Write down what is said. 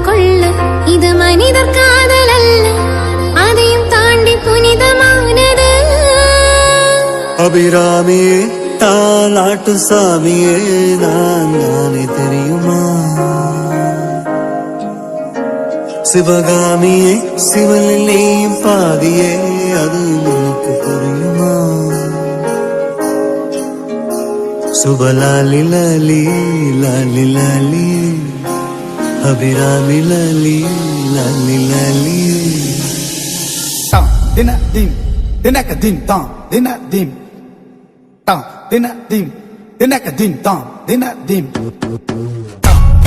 கொள்ள இது மனிதர் காதல் அல்ல, அதையும் தாண்டி புனிதமானது. அபிராமியே தாலாட்டு சாமியே நான் நானே தெரியுமா? சிவகாமியே சிவலிலேயும் பாதியே அது உனக்கு புரியுமா? சுபலாலி லாலி லாலி லாலி அபிராமி லாலி லாலி லாலி. Tam dina dim dinaka dim tam dina dim tam dina dim dinaka dim tam dina dim.